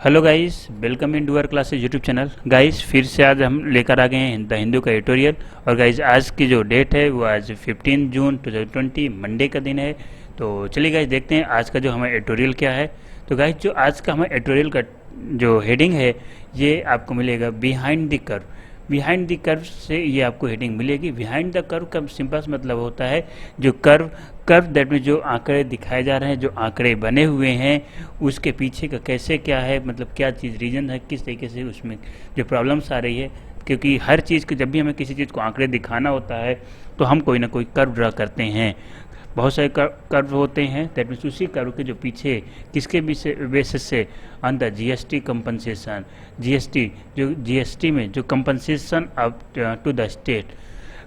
Hello guys, welcome in doer classes YouTube channel. Guys फिर से आज हम लेकर आ गए हैं द हिंदू का एडिटोरियल। और गाइस आज की जो डेट है वो आज 15 जून 2020 मंडे का दिन है। तो चलिए गाइस देखते हैं आज का जो हमारा एडिटोरियल क्या है। तो गाइस जो आज का हमारा एडिटोरियल का जो हेडिंग है ये आपको मिलेगा behind the curve. Behind the curve से ये आपको हेडिंग मिलेगी। बिहाइंड द कर्व का सिंपल मतलब होता है जो कर्व दैट में जो आंकड़े दिखाए जा रहे हैं, जो आंकड़े बने हुए हैं उसके पीछे का कैसे क्या है, मतलब क्या चीज़ रीजन है, किस तरीके से उसमें जो प्रॉब्लम्स आ रही है। क्योंकि हर चीज़ को जब भी हमें किसी चीज़ को आंकड़े दिखाना होता है तो हम कोई ना कोई कर्व ड्रा करते हैं। बहुत सारे कर्व होते हैं। दैट मीन्स उसी कर्व के जो पीछे किसके बेसिस से on the GST compensation, GST जो जीएसटी में जो compensation up to the state,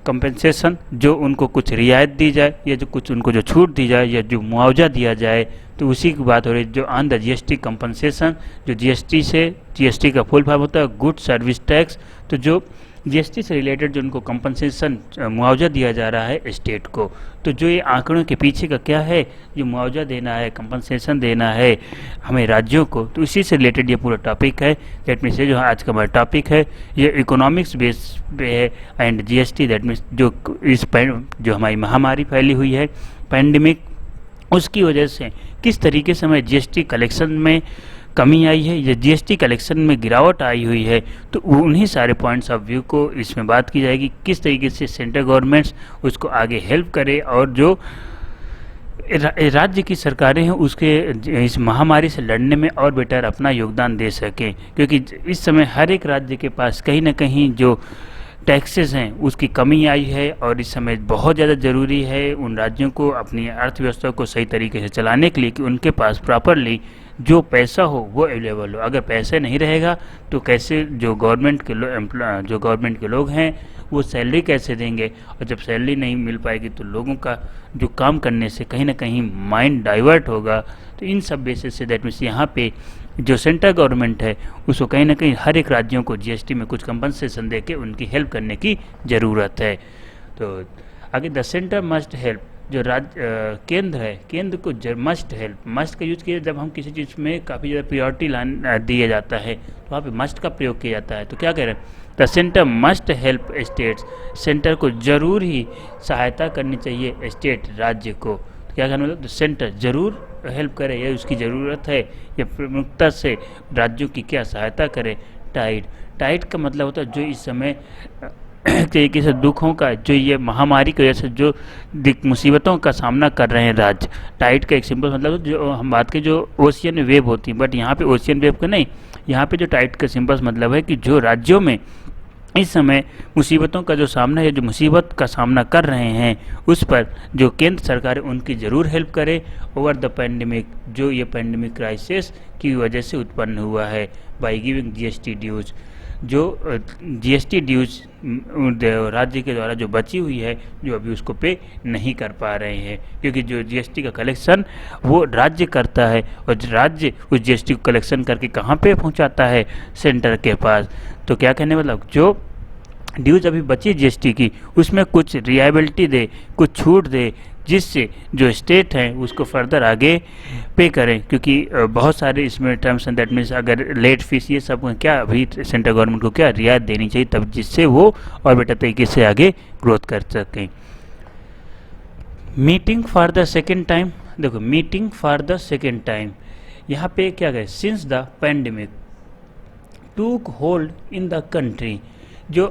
compensation जो उनको कुछ रियायत दी जाए या जो कुछ उनको जो छूट दी जाए या जो मुआवजा दिया जाए, तो उसी की बात हो रही है। जो ऑन द जीएसटी कंपनसेशन, जो जीएसटी से, जीएसटी का फुल फॉर्म होता है गुड सर्विस टैक्स। तो जो जीएसटी से रिलेटेड जो उनको कंपनसेशन मुआवजा दिया जा रहा है स्टेट को, तो जो ये आंकड़ों के पीछे का क्या है, जो मुआवजा देना है, कंपनसेशन देना है हमें राज्यों को, तो इसी से रिलेटेड ये पूरा टॉपिक है। दैट मीन्स जो आज का हमारा टॉपिक है ये इकोनॉमिक्स बेस पे है। एंड जीएसटी दैट मीन्स जो जो हमारी महामारी फैली हुई है पैंडेमिक, उसकी वजह से किस तरीके से हमें जीएसटी कलेक्शन में कमी आई है या जीएसटी कलेक्शन में गिरावट आई हुई है। तो उन्हीं सारे पॉइंट्स ऑफ व्यू को इसमें बात की जाएगी, किस तरीके से सेंट्रल गवर्नमेंट्स उसको आगे हेल्प करे और जो राज्य की सरकारें हैं उसके इस महामारी से लड़ने में और बेटर अपना योगदान दे सकें। क्योंकि इस समय हर एक राज्य के पास कहीं ना कहीं जो टैक्सेस हैं उसकी कमी आई है और इस समय बहुत ज़्यादा ज़रूरी है उन राज्यों को अपनी अर्थव्यवस्था को सही तरीके से चलाने के लिए कि उनके पास प्रॉपरली जो पैसा हो वो अवेलेबल हो। अगर पैसे नहीं रहेगा तो कैसे जो गवर्नमेंट के लोग हैं वो सैलरी कैसे देंगे, और जब सैलरी नहीं मिल पाएगी तो लोगों का जो काम करने से कहीं ना कहीं माइंड डाइवर्ट होगा। तो इन सब बेसिस से दैट मीन्स यहाँ पे जो सेंट्रल गवर्नमेंट है उसको कहीं ना कहीं हर एक राज्यों को जीएसटी में कुछ कंपनसेशन दे के उनकी हेल्प करने की ज़रूरत है। तो आगे द सेंटर मस्ट हेल्प, जो केंद्र है, केंद्र को मस्ट हेल्प, मस्ट का यूज किया जब हम किसी चीज़ में काफ़ी ज़्यादा प्रियोरिटी लाइन दिया जाता है तो वहाँ पे मस्ट का प्रयोग किया जाता है। तो क्या कह रहे हैं, the centre must help states, centre को ज़रूर ही सहायता करनी चाहिए स्टेट राज्य को। तो क्या कहना मतलब सेंटर ज़रूर हेल्प करे या उसकी ज़रूरत है या प्रमुखता से राज्यों की क्या सहायता करे। टाइट का मतलब होता है जो इस समय एक तरीके से दुखों का, जो ये महामारी की वजह से जो मुसीबतों का सामना कर रहे हैं राज्य। टाइड का एक सिंपल मतलब जो हम बात करें जो ओशियन वेव होती है, बट यहाँ पे ओशियन वेव का नहीं, यहाँ पे जो टाइड का सिंपल मतलब है कि जो राज्यों में इस समय मुसीबतों का जो सामना है, जो मुसीबत का सामना कर रहे हैं उस पर जो केंद्र सरकार है उनकी ज़रूर हेल्प करे ओवर द पैंडेमिक, जो ये पैंडेमिक क्राइसिस की वजह से उत्पन्न हुआ है, बाय गिविंग जीएसटी ड्यूज, जो जीएसटी ड्यूज राज्य के द्वारा जो बची हुई है जो अभी उसको पे नहीं कर पा रहे हैं। क्योंकि जो जीएसटी का कलेक्शन वो राज्य करता है और राज्य उस जीएसटी को कलेक्शन करके कहाँ पे पहुँचाता है, सेंटर के पास। तो क्या कहने मतलब जो ड्यूज अभी बची जीएसटी की उसमें कुछ रियायबिलिटी दे, कुछ छूट दे, जिससे जो स्टेट हैं उसको फर्दर आगे पे करें। क्योंकि बहुत सारे इसमें टर्म्स एंड दैट मीन्स अगर लेट फीस ये सब क्या अभी सेंट्रल गवर्नमेंट को क्या रियायत देनी चाहिए तब जिससे वो और बेटर तरीके से आगे ग्रोथ कर सकें। Meeting for the second time, देखो meeting for the second time यहाँ पे क्या कहें, since the pandemic took hold in the country, जो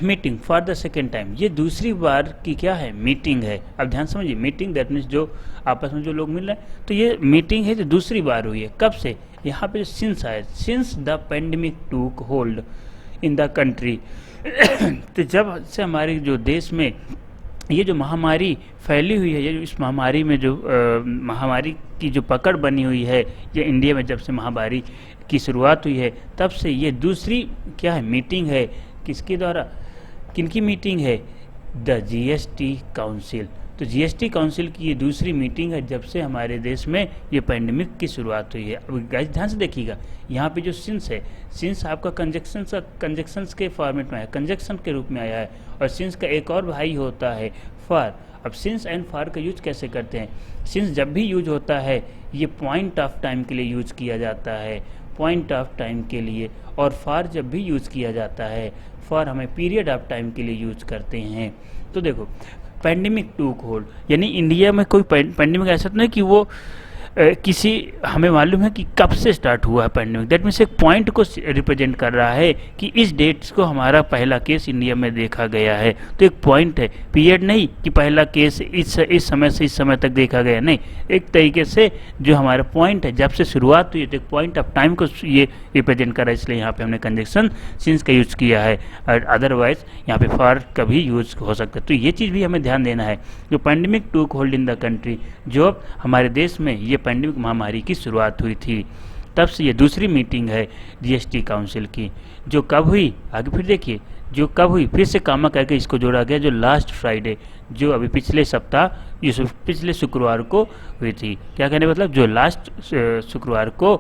meeting for the second time ये दूसरी बार की क्या है, मीटिंग है। अब ध्यान समझिए, मीटिंग दैट मीन्स जो आपस में जो लोग मिल रहे हैं, तो ये मीटिंग है जो दूसरी बार हुई है। कब से, यहाँ पे जो सिंस आया, since the pandemic took hold in the country तो जब से हमारे जो देश में ये जो महामारी फैली हुई है, ये जो इस महामारी में जो महामारी की जो पकड़ बनी हुई है, ये इंडिया में जब से महामारी की शुरुआत हुई है तब से ये दूसरी क्या है, मीटिंग है। किसके द्वारा, किनकी मीटिंग है, द जीएसटी काउंसिल। तो जीएसटी काउंसिल की ये दूसरी मीटिंग है जब से हमारे देश में ये पैंडेमिक की शुरुआत हुई है। अब गाइस ध्यान से देखिएगा, यहाँ पे जो सिंस है, सिंस आपका कंजक्शंस के फॉर्मेट में है, कंजक्शन के रूप में आया है। और सिंस का एक और भाई होता है फॉर। अब सिंस एंड फॉर का यूज कैसे करते हैं, सिंस जब भी यूज होता है ये पॉइंट ऑफ टाइम के लिए यूज किया जाता है। पॉइंट ऑफ टाइम के लिए, और फॉर जब भी यूज़ किया जाता है, फॉर हमें पीरियड ऑफ टाइम के लिए यूज़ करते हैं। तो देखो पैंडेमिक टूक होल्ड, यानी इंडिया में कोई पैंडेमिक ऐसा तो नहीं कि वो किसी, हमें मालूम है कि कब से स्टार्ट हुआ है पैंडेमिक, दैट मीन्स एक पॉइंट को रिप्रेजेंट कर रहा है कि इस डेट्स को हमारा पहला केस इंडिया में देखा गया है। तो एक पॉइंट है, पीरियड नहीं कि पहला केस इस समय से इस समय तक देखा गया, नहीं, एक तरीके से जो हमारा पॉइंट है जब से शुरुआत हुई, तो एक पॉइंट ऑफ टाइम को ये रिप्रेजेंट कर रहा है, इसलिए यहाँ पे हमने कंजक्शन सिंस का यूज़ किया है, और अदरवाइज यहाँ पे फॉर का भी यूज़ हो सकता है। तो ये चीज़ भी हमें ध्यान देना है। जो pandemic took hold in the country, जो हमारे देश में ये पैंडेमिक महामारी की शुरुआत हुई थी, तब से ये दूसरी मीटिंग है जीएसटी काउंसिल की, जो कब हुई, आगे फिर देखिए, जो कब हुई, फिर से कामा करके इसको जोड़ा गया, जो लास्ट फ्राइडे, जो अभी पिछले सप्ताह, ये पिछले शुक्रवार को हुई थी। क्या कहने मतलब, जो लास्ट शुक्रवार को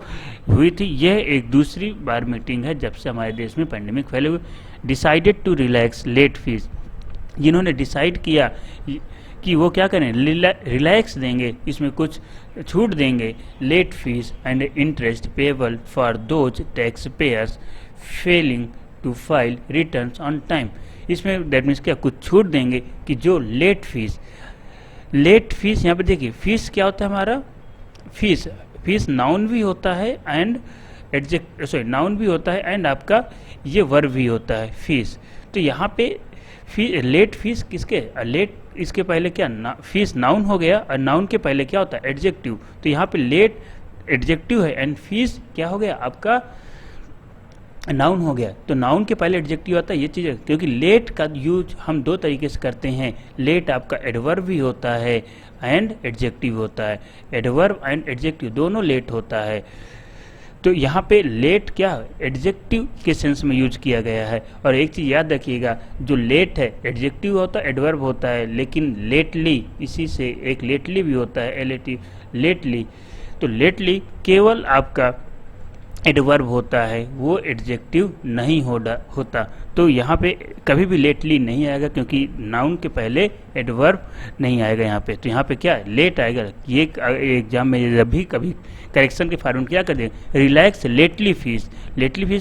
हुई थी, यह एक दूसरी बार मीटिंग है जब से हमारे देश में पैंडेमिक फैले हुए। Decided to relax late fees, जिन्होंने डिसाइड किया कि वो क्या करें, रिलैक्स देंगे, इसमें कुछ छूट देंगे, late fees and interest payable for those tax payers failing to file returns on time. इसमें दैट मीन्स क्या, कुछ छूट देंगे कि जो लेट फीस यहाँ पे देखिए, फीस क्या होता है हमारा, फीस नाउन भी होता है एंड नाउन भी होता है एंड आपका ये वर्ब भी होता है फीस। तो यहाँ पे लेट फीस किसके, लेट इसके पहले क्या, फीस नाउन हो गया, और नाउन के पहले क्या होता है, एडजेक्टिव। तो यहाँ पे लेट एडजेक्टिव है एंड फीस क्या हो गया, आपका नाउन हो गया। तो नाउन के पहले एडजेक्टिव आता है, ये चीज़ है, क्योंकि लेट का यूज हम दो तरीके से करते हैं। लेट आपका एडवर्ब भी होता है एंड एडजेक्टिव होता है, एडवर्ब एंड एडजेक्टिव दोनों लेट होता है। तो यहाँ पे लेट क्या, एडजेक्टिव के सेंस में यूज किया गया है। और एक चीज़ याद रखिएगा, जो लेट है एडजेक्टिव होता है, एडवर्ब होता है, लेकिन लेटली, इसी से एक लेटली भी होता है, एलेटिव, लेटली। तो लेटली केवल आपका एडवर्ब होता है, वो एडजेक्टिव नहीं होता। तो यहाँ पे कभी भी लेटली नहीं आएगा, क्योंकि नाउन के पहले एडवर्ब नहीं आएगा यहाँ पे। तो यहाँ पे क्या लेट आएगा। ये एग्जाम में जब भी कभी करेक्शन के फॉर्मेट क्या कर दें, रिलैक्स लेटली फीस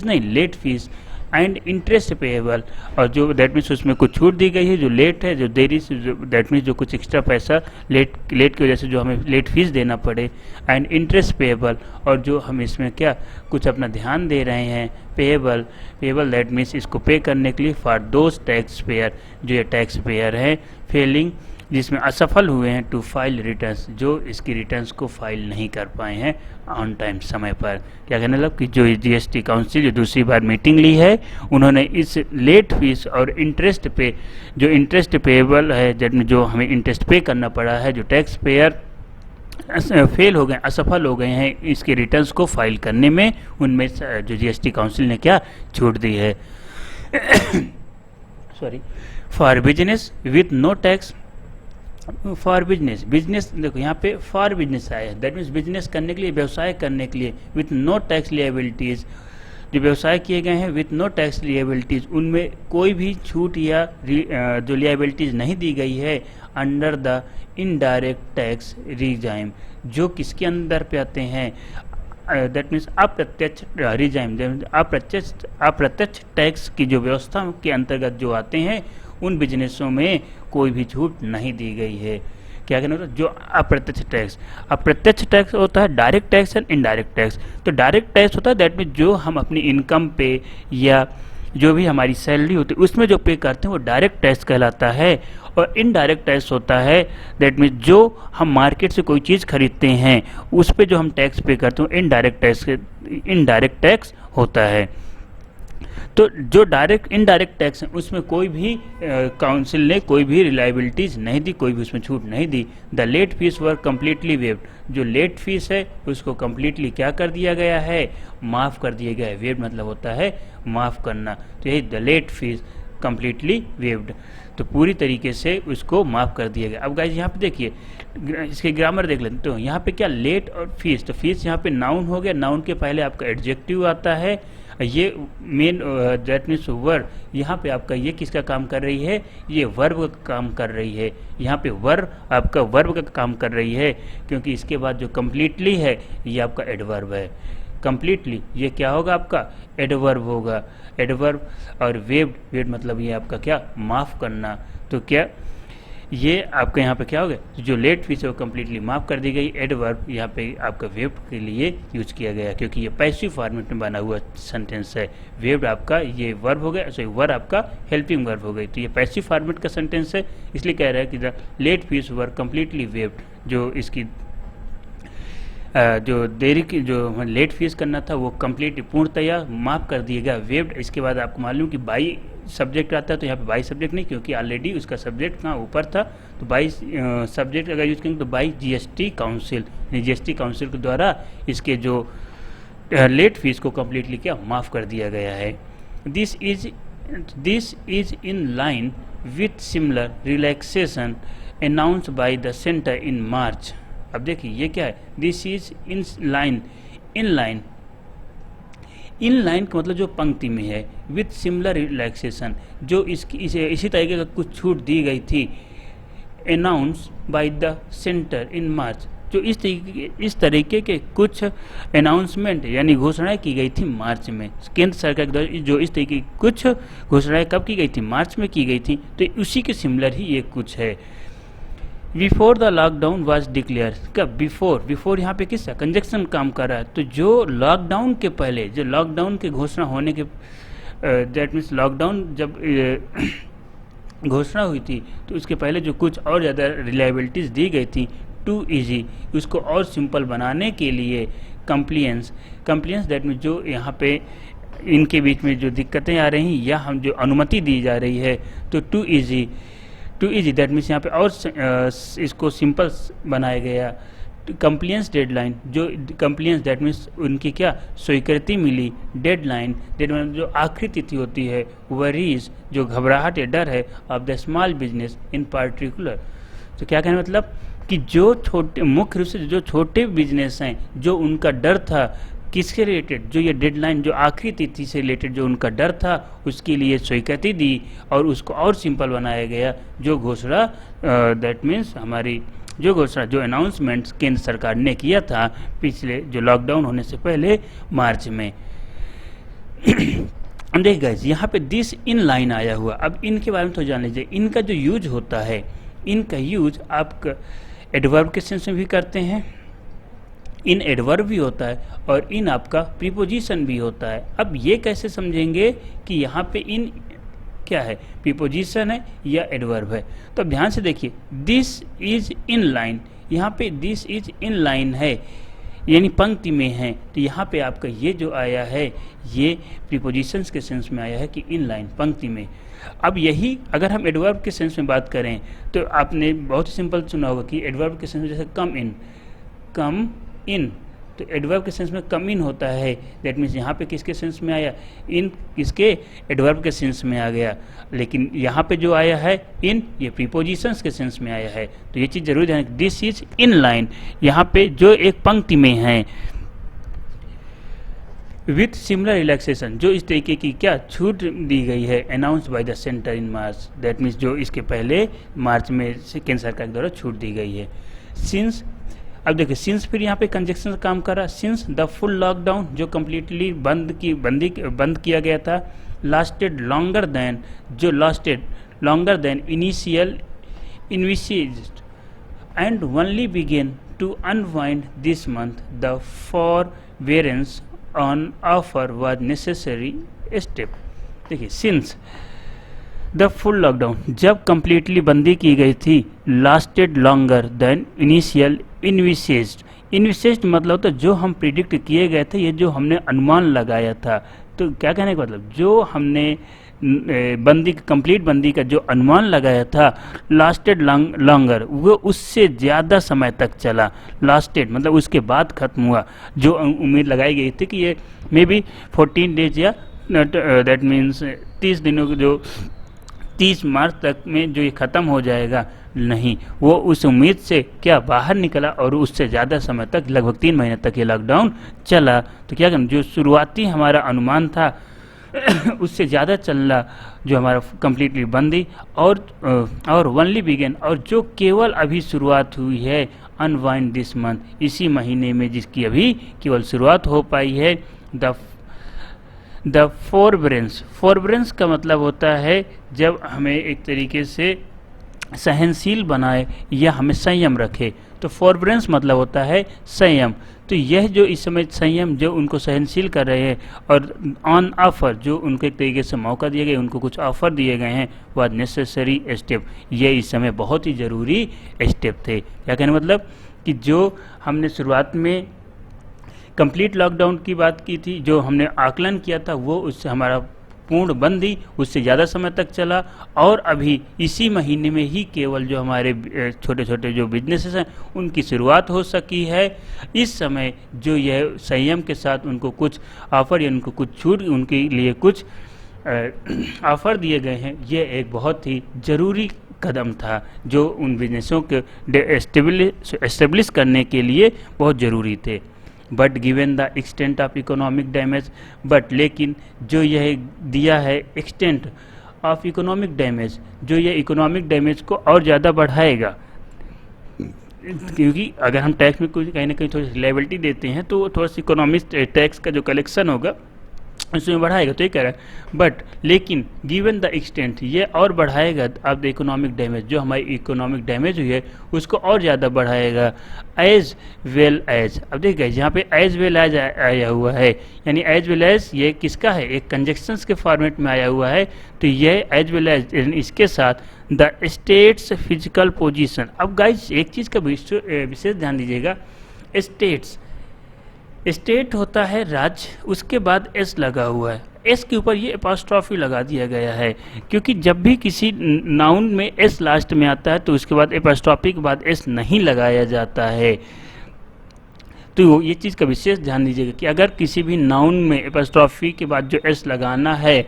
नहीं, late fees and interest payable, और जो दैट मीन्स उसमें कुछ छूट दी गई है, जो लेट है, जो देरी से, दैट मीन्स जो कुछ एक्स्ट्रा पैसा लेट की वजह से जो हमें लेट फीस देना पड़े, एंड इंटरेस्ट पेएबल, और जो हम इसमें क्या कुछ अपना ध्यान दे रहे हैं, पेएबल दैट मीन्स इसको पे करने के लिए फॉर दोज टैक्स पेयर, जो ये टैक्स पेयर है फेलिंग, जिसमें असफल हुए हैं टू फाइल रिटर्न्स, जो इसकी रिटर्न्स को फाइल नहीं कर पाए हैं ऑन टाइम, समय पर। क्या कहने लग कि जो जीएसटी काउंसिल जो दूसरी बार मीटिंग ली है, उन्होंने इस लेट फीस और इंटरेस्ट पे, जो इंटरेस्ट पेएबल है, जो हमें इंटरेस्ट पे करना पड़ा है, जो टैक्स पेयर फेल हो गए, असफल हो गए हैं इसके रिटर्न्स को फाइल करने में, उनमें जो जीएसटी काउंसिल ने क्या छूट दी है। Sorry, for business with no tax, for business देखो यहाँ पे फॉर बिजनेस आया है, दैट मीन्स बिजनेस करने के लिए, व्यवसाय करने के लिए, विथ नो टैक्स लिएबिलिटीज़, जो व्यवसाय किए गए हैं विथ नो टैक्स लिएबिलिटीज़, उनमें कोई भी छूट या जो लिएबिलिटीज़ नहीं दी गई है, under the indirect tax regime, जो किसके अंदर पे आते हैं, दैट मीन्स अप्रत्यक्ष रिजाइम, अप्रत्यक्ष टैक्स की जो व्यवस्था के अंतर्गत जो आते हैं, उन बिजनेसों में कोई भी छूट नहीं दी गई है। क्या कहना होता है, जो अप्रत्यक्ष टैक्स होता है, direct tax and indirect tax. तो डायरेक्ट टैक्स होता है दैट मीन्स जो हम अपनी इनकम पे या जो भी हमारी सैलरी होती है उसमें जो पे करते हैं वो डायरेक्ट टैक्स कहलाता है। और इनडायरेक्ट टैक्स होता है दैट मीन्स जो हम मार्केट से कोई चीज़ खरीदते हैं उस पे जो हम टैक्स पे करते हैं, इनडायरेक्ट टैक्स होता है। तो जो इनडायरेक्ट टैक्स है उसमें कोई भी काउंसिल ने कोई भी रिलायबिलिटीज़ नहीं दी, कोई भी उसमें छूट नहीं दी। The late fees were completely waived, जो लेट फीस है उसको कम्प्लीटली क्या कर दिया गया है, माफ़ कर दिया गया है। वेव्ड मतलब होता है माफ़ करना, तो यही the late fees completely waived, तो पूरी तरीके से उसको माफ़ कर दिया गया। अब गाइस यहाँ पे देखिए इसके ग्रामर देख लेते, तो यहाँ पे क्या लेट और फीस, तो फीस यहाँ पे नाउन हो गया, नाउन के पहले आपका एडजेक्टिव आता है, ये मेन दैट मीन्स वर्ब, यहाँ पे आपका ये किसका काम कर रही है, ये वर्ब का काम कर रही है। यहाँ पे वर्ब आपका वर्ब का काम कर रही है, क्योंकि इसके बाद जो कम्प्लीटली है ये आपका एडवर्ब है। कंप्लीटली, ये क्या होगा आपका एडवर्ब होगा, एडवर्ब। और वेव्ड मतलब ये आपका क्या माफ़ करना। तो क्या ये आपके यहाँ पे क्या हो गया, जो लेट फीस है वो कम्प्लीटली माफ़ कर दी गई। एडवर्ब यहाँ पे आपका वेव्ड के लिए यूज किया गया क्योंकि ये पैसिव फॉर्मेट में बना हुआ सेंटेंस है। वेव्ड आपका ये वर्ब हो गया, सॉरी वर्ब आपका हेल्पिंग वर्ब हो गई, तो ये पैसिव फॉर्मेट का सेंटेंस है, इसलिए कह रहा है कि the late fees were completely waived. जो इसकी जो देरी की जो लेट फीस करना था वो कम्प्लीटली पूर्णतया माफ़ कर दिएगा, वेव्ड। इसके बाद आपको मालूम कि बाई सब्जेक्ट आता है, तो यहाँ पे बाई सब्जेक्ट नहीं, क्योंकि ऑलरेडी उसका सब्जेक्ट कहाँ ऊपर था, तो बाई सब्जेक्ट अगर यूज करेंगे तो by GST council, GST council के द्वारा इसके जो लेट फीस को कम्प्लीटली क्या माफ़ कर दिया गया है। This is in line with similar relaxation announced by the centre in March. अब देखिए ये क्या है, this is in line, in line, in line का मतलब जो पंक्ति में है, विथ सिमिलर रिलैक्सेशन, जो इसी तरीके का कुछ छूट दी गई थी, announce bye the centre in मार्च, जो इस तरीके के कुछ अनाउंसमेंट यानी घोषणाएं की गई थी मार्च में, केंद्र सरकार के द्वारा जो इस तरीके की कुछ घोषणाएं कब की गई थी, मार्च में की गई थी, तो उसी के सिमिलर ही ये कुछ है। Before the lockdown was declare, कब, बिफोर यहाँ पे किसका कंजक्शन काम कर रहा है, तो जो लॉकडाउन के पहले, जो लॉकडाउन की घोषणा होने के दैट मीन्स लॉकडाउन जब घोषणा हुई थी तो उसके पहले जो कुछ और ज़्यादा रिलायबिलिटीज़ दी गई थी, टू इजी, उसको और सिंपल बनाने के लिए कंप्लियंस दैट मीन्स जो यहाँ पे इनके बीच में जो दिक्कतें आ रही या हम जो अनुमति दी जा रही है, तो टू इजी दैट मीन्स यहाँ पे और इसको सिंपल बनाया गया। कंप्लियंस डेडलाइन, जो कंप्लियंस दैट मीन्स उनकी क्या स्वीकृति मिली, डेडलाइन जो आखिरी तिथि होती है, वरीज जो घबराहट या डर है, of the small business in particular. तो क्या कहना मतलब कि जो छोटे, मुख्य रूप से जो छोटे बिजनेस हैं, जो उनका डर था किसके रिलेटेड, जो ये डेडलाइन जो आखिरी तिथि से रिलेटेड जो उनका डर था उसके लिए स्वीकृति दी और उसको और सिंपल बनाया गया। जो घोषणा दैट मीन्स हमारी जो घोषणा जो अनाउंसमेंट केंद्र सरकार ने किया था पिछले जो लॉकडाउन होने से पहले मार्च में। देखिए गाइस यहाँ पे दिस इन लाइन आया हुआ, अब इनके बारे में तो जान लीजिए। इनका जो यूज होता है, इनका यूज आप एडवर्ब के सेंस में भी करते हैं, इन एडवर्ब भी होता है और इन आपका प्रीपोजिशन भी होता है। अब ये कैसे समझेंगे कि यहाँ पे इन क्या है, प्रीपोजिशन है या एडवर्ब है, तो अब ध्यान से देखिए, दिस इज इन लाइन, यहाँ पे दिस इज इन लाइन है यानी पंक्ति में है, तो यहाँ पे आपका ये जो आया है ये प्रीपोजिशंस के सेंस में आया है कि इन लाइन पंक्ति में। अब यही अगर हम एडवर्ब के सेंस में बात करें तो आपने बहुत ही सिंपल सुना होगा कि एडवर्ब के सेंस में जैसे कम इन, तो एडवर्ब के सेंस में कम इन होता है, दैट मीन्स यहाँ पे किसके सेंस में आया, इन किसके एडवर्ब के सेंस में आ गया, लेकिन यहाँ पे जो आया है इन, ये प्रीपोजिशंस के सेंस में आया है। तो ये चीज़ जरूर ध्यान रखें, दिस इज इन लाइन, यहाँ पे जो एक पंक्ति में है, विथ सिमिलर रिलैक्सेशन, जो इस तरीके की क्या छूट दी गई है, announce bye the centre in March, that means जो इसके पहले मार्च में केंद्र सरकार के द्वारा छूट दी गई है। सिंस, अब देखिए सिंस फिर यहाँ पे कंजक्शन का काम कर रहा है, सिंस द फुल लॉकडाउन जो कम्प्लीटली बंद किया गया था, लास्टेड लॉन्गर देन, जो lasted longer than initial envisaged and only began to unwind this month, the forbearance on offer was necessary step. देखिए सिंस द फुल लॉकडाउन जब completely बंदी की गई थी, lasted longer than initial envisaged मतलब होता है जो हम प्रिडिक्ट किए गए थे, ये जो हमने अनुमान लगाया था। तो क्या कहने का मतलब, जो हमने कंप्लीट बंदी का जो अनुमान लगाया था, लास्टेड लॉन्गर वो उससे ज़्यादा समय तक चला, लास्टेड मतलब उसके बाद ख़त्म हुआ। जो उम्मीद लगाई गई थी कि ये मे बी 14 डेज या दैट मीन्स 30 दिनों के जो 30 मार्च तक में जो ये ख़त्म हो जाएगा, नहीं, वो उस उम्मीद से क्या बाहर निकला और उससे ज़्यादा समय तक लगभग 3 महीने तक ये लॉकडाउन चला। तो क्या करें, जो शुरुआती हमारा अनुमान था उससे ज़्यादा चलना जो हमारा कम्प्लीटली बंद ही, और ओनली बिगेन, और जो केवल अभी शुरुआत हुई है, अनवाइंड दिस मंथ, इसी महीने में जिसकी अभी केवल शुरुआत हो पाई है। द फोरब्रेंस का मतलब होता है जब हमें एक तरीके से सहनशील बनाए या हमें संयम रखे, तो फोरब्रेंस मतलब होता है संयम। तो यह जो इस समय संयम जो उनको सहनशील कर रहे हैं, और ऑन ऑफर जो उनको एक तरीके से मौका दिए गए, उनको कुछ ऑफर दिए गए हैं, वह नेसेसरी स्टेप, ये इस समय बहुत ही ज़रूरी स्टेप थे। क्या कहने मतलब कि जो हमने शुरुआत में कंप्लीट लॉकडाउन की बात की थी, जो हमने आकलन किया था, वो उससे हमारा पूर्ण बंदी उससे ज़्यादा समय तक चला, और अभी इसी महीने में ही केवल जो हमारे छोटे छोटे जो बिजनेसेस हैं उनकी शुरुआत हो सकी है। इस समय जो यह संयम के साथ उनको कुछ ऑफर या उनको कुछ छूट, उनके लिए कुछ ऑफर दिए गए हैं, ये एक बहुत ही ज़रूरी कदम था जो उन बिजनेसों के एस्टेब्लिश करने के लिए बहुत ज़रूरी थे। But given the extent of economic damage, but लेकिन जो यह दिया है एक्सटेंट ऑफ इकोनॉमिक डैमेज, जो यह इकोनॉमिक डैमेज को और ज़्यादा बढ़ाएगा, क्योंकि अगर हम टैक्स में कुछ कहीं ना कहीं थोड़ी लायबिलिटी देते हैं तो थोड़ा सा इकोनॉमिक टैक्स का जो कलेक्शन होगा उसमें बढ़ाएगा। तो ये कह रहा है बट लेकिन गिवन द एक्सटेंट, ये और बढ़ाएगा अब द इकोनॉमिक डैमेज, जो हमारी इकोनॉमिक डैमेज हुई है उसको और ज़्यादा बढ़ाएगा। एज वेल एज, अब देखिए यहाँ पे एज वेल एज आया हुआ है, यानी एज वेल एज ये किसका है, एक कंजक्शंस के फॉर्मेट में आया हुआ है। तो ये एज वेल एज इसके साथ द स्टेट्स फिजिकल पोजीशन। अब गाइज एक चीज़ का विशेष ध्यान दीजिएगा, स्टेट होता है राज्य, उसके बाद एस लगा हुआ है, एस के ऊपर ये एपॉस्ट्रॉफी लगा दिया गया है, क्योंकि जब भी किसी नाउन में एस लास्ट में आता है तो उसके बाद एपॉस्ट्रॉफी के बाद एस नहीं लगाया जाता है। तो ये चीज़ का विशेष ध्यान दीजिएगा कि अगर किसी भी नाउन में एपॉस्ट्रॉफी के बाद जो एस लगाना है,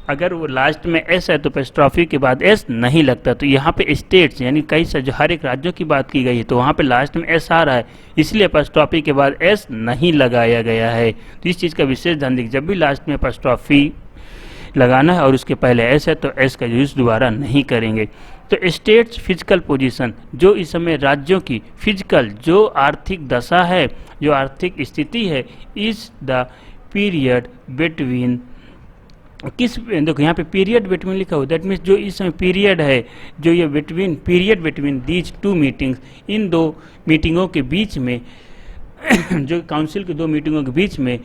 अगर वो लास्ट में एस है तो एपॉस्ट्रॉफी के बाद एस नहीं लगता। तो यहाँ पे स्टेट्स यानी कई से जो हर एक राज्यों की बात की गई है, तो वहाँ पे लास्ट में एस आ रहा है, इसलिए एपॉस्ट्रॉफी के बाद एस नहीं लगाया गया है। तो इस चीज़ का विशेष ध्यान दीजिए, जब भी लास्ट में एपॉस्ट्रॉफी लगाना है और उसके पहले एस है तो एस का यूज दोबारा नहीं करेंगे। तो स्टेट्स फिजिकल पोजीशन, जो इस समय राज्यों की फिजिकल जो आर्थिक दशा है, जो आर्थिक स्थिति है, इज द पीरियड बिटवीन, किस देखो यहाँ पे पीरियड बिटवीन लिखा हुआ, दैट मीन्स जो इस समय पीरियड है, जो ये period between these two meetings, इन दो मीटिंगों के बीच में जो काउंसिल की दो मीटिंगों के बीच में,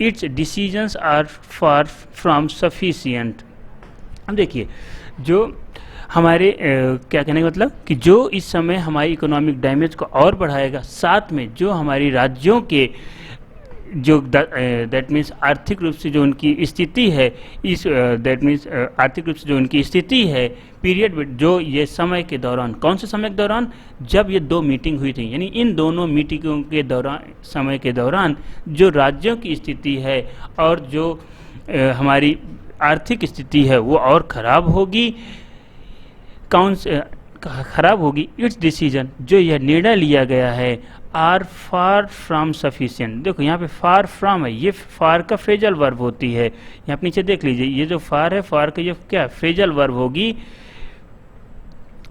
its decisions are far from sufficient. अब देखिए जो हमारे क्या कहने का मतलब कि जो इस समय हमारी इकोनॉमिक डैमेज को और बढ़ाएगा, साथ में जो हमारी राज्यों के जो दैट मीन्स आर्थिक रूप से जो उनकी स्थिति है, इस दैट मीन्स आर्थिक रूप से जो उनकी स्थिति है पीरियड में, जो ये समय के दौरान, कौन से समय के दौरान, जब ये दो मीटिंग हुई थी, यानी इन दोनों मीटिंगों के दौरान, समय के दौरान जो राज्यों की स्थिति है और जो हमारी आर्थिक स्थिति है वो और ख़राब होगी, कौन से खराब होगी। इट्स डिसीजन, जो यह निर्णय लिया गया है, आर फार फ्रॉम सफिशिएंट। देखो यहाँ पे फार फ्रॉम है, ये फार का फ्रेजल वर्ब होती है, यहाँ पे नीचे देख लीजिए, ये जो फार है, फार का ये क्या फ्रेजल वर्ब होगी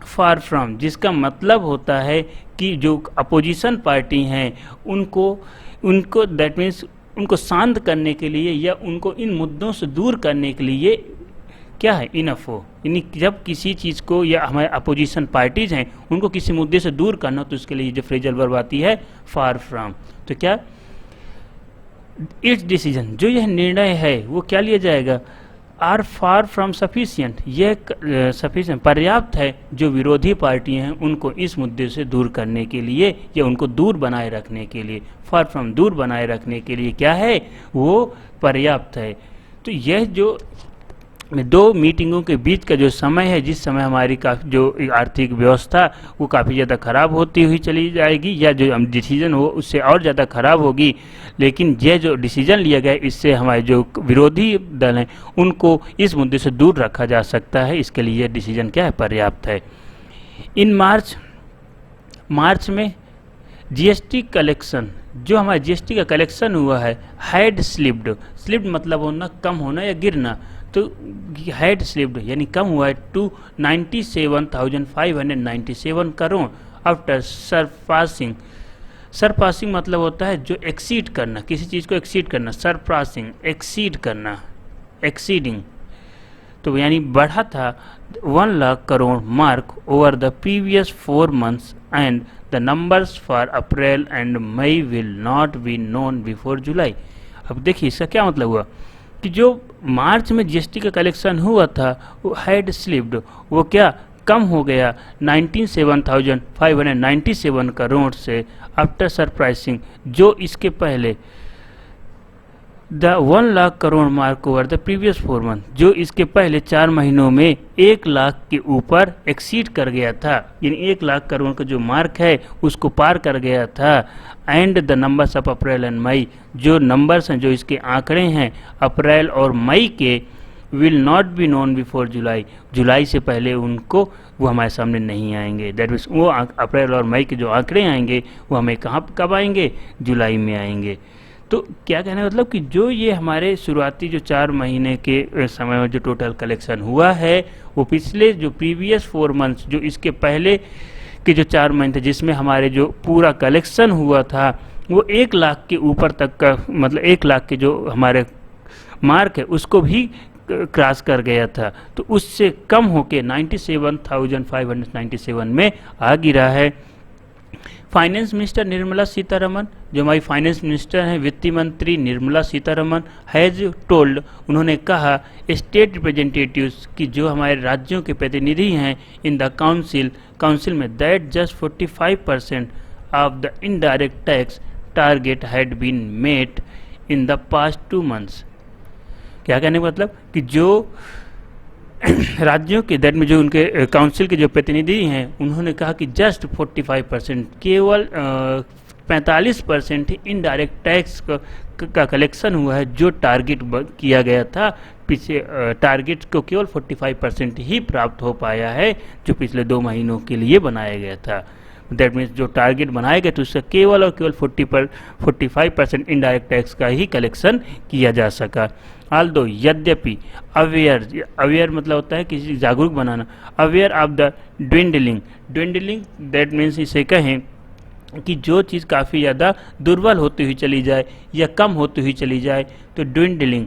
फार फ्रॉम, जिसका मतलब होता है कि जो अपोजिशन पार्टी हैं उनको दैट मीन्स उनको शांत करने के लिए या उनको इन मुद्दों से दूर करने के लिए क्या है, इनफ हो। यानी जब किसी चीज़ को या हमारे अपोजिशन पार्टीज हैं उनको किसी मुद्दे से दूर करना, तो उसके लिए जो फ्रेजल वर्ब आती है फार फ्रॉम। तो क्या इट्स डिसीजन, जो यह निर्णय है वो क्या लिया जाएगा, आर फार फ्रॉम सफिशिएंट, यह सफिशिएंट पर्याप्त है जो विरोधी पार्टियां हैं उनको इस मुद्दे से दूर करने के लिए या उनको दूर बनाए रखने के लिए, फार फ्रॉम दूर बनाए रखने के लिए क्या है वो पर्याप्त है। तो यह जो दो मीटिंगों के बीच का जो समय है, जिस समय हमारी जो आर्थिक व्यवस्था वो काफ़ी ज़्यादा ख़राब होती हुई चली जाएगी या जो डिसीजन हो उससे और ज़्यादा ख़राब होगी, लेकिन यह जो डिसीजन लिया गया इससे हमारे जो विरोधी दल हैं उनको इस मुद्दे से दूर रखा जा सकता है, इसके लिए यह डिसीजन क्या है, पर्याप्त है। इन मार्च में जीएसटी कलेक्शन, जो हमारा जीएसटी का कलेक्शन हुआ है हैड स्लिप्ड मतलब होना कम होना या गिरना, तो हैड स्लिप्ड यानी कम हुआ है टू 97,597 करोड़ आफ्टर सरपासिंग मतलब होता है जो एक्सीड करना, किसी चीज़ को एक्सीड करना, सरपासिंग एक्सीड करना, एक्सीडिंग, तो यानी बढ़ा था 1 lakh crore mark over the previous 4 months and the numbers for April and May will not be known before July. अब देखिए इसका क्या मतलब हुआ कि जो मार्च में जीएसटी का कलेक्शन हुआ था वो हैड स्लिप्ड, वो क्या कम हो गया 97,597 करोड़ से आफ्टर सरप्राइसिंग, जो इसके पहले the 1 lakh crore mark over the previous 4 months, जो इसके पहले 4 महीनों में 1 लाख के ऊपर एक्सीड कर गया था, यानी 1 लाख करोड़ का जो मार्क है उसको पार कर गया था। And the numbers of April and May, जो नंबर्स हैं जो इसके आंकड़े हैं अप्रैल और मई के, will not be known before July, जुलाई से पहले उनको वो हमारे सामने नहीं आएंगे। दैट मीन्स वो अप्रैल और मई के जो आंकड़े आएंगे वो हमें कहाँ कब आएंगे, जुलाई में आएंगे। तो क्या कहना है मतलब कि जो ये हमारे शुरुआती जो 4 महीने के समय में जो टोटल कलेक्शन हुआ है वो पिछले जो प्रीवियस 4 months, जो इसके पहले के जो 4 महीने थे जिसमें हमारे जो पूरा कलेक्शन हुआ था वो 1 लाख के ऊपर तक का, मतलब 1 लाख के जो हमारे मार्क है उसको भी क्रॉस कर गया था, तो उससे कम होके 97,597 में आ गिरा है। फाइनेंस मिनिस्टर निर्मला सीतारमन, जो हमारी फाइनेंस मिनिस्टर हैं, वित्त मंत्री निर्मला सीतारमन, हैज़ टोल्ड, उन्होंने कहा स्टेट रिप्रेजेंटेटिव्स की जो हमारे राज्यों के प्रतिनिधि हैं इन द काउंसिल में, that just 45% of the indirect tax target had been met in the past 2 months। क्या कहने का मतलब कि जो राज्योों के दैट में जो उनके काउंसिल के जो प्रतिनिधि हैं उन्होंने कहा कि जस्ट 45%, केवल 45% ही इनडायरेक्ट टैक्स का कलेक्शन हुआ है जो टारगेट किया गया था। पीछे टारगेट को केवल 45% ही प्राप्त हो पाया है जो पिछले 2 महीनों के लिए बनाया गया था। दैट मीन्स जो टारगेट बनाया गया तो उससे केवल और केवल 45% इनडायरेक्ट टैक्स का ही कलेक्शन किया जा सका। आल्दो यद्यपि अवेयर मतलब होता है किसी जागरूक बनाना, aware of the dwindling that means इसे कहें कि जो चीज़ काफ़ी ज़्यादा दुर्बल होती हुई चली जाए या कम होती हुई चली जाए तो ड्विंडलिंग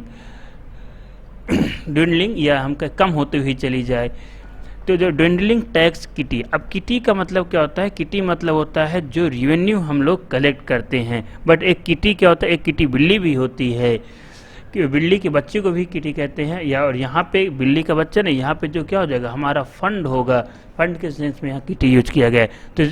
या हम कम होती हुई चली जाए, तो जो ड्विंडलिंग टैक्स किटी, अब किटी का मतलब क्या होता है, किटी मतलब होता है जो रेवेन्यू हम लोग कलेक्ट करते हैं, बट एक किटी क्या होता है, एक किटी बिल्ली भी होती है, कि बिल्ली के बच्चे को भी किटी कहते हैं, या और यहाँ पे बिल्ली का बच्चा नहीं, यहाँ पे जो क्या हो जाएगा हमारा फंड होगा, फंड के सेंस में यहाँ किटी यूज किया गया है। तो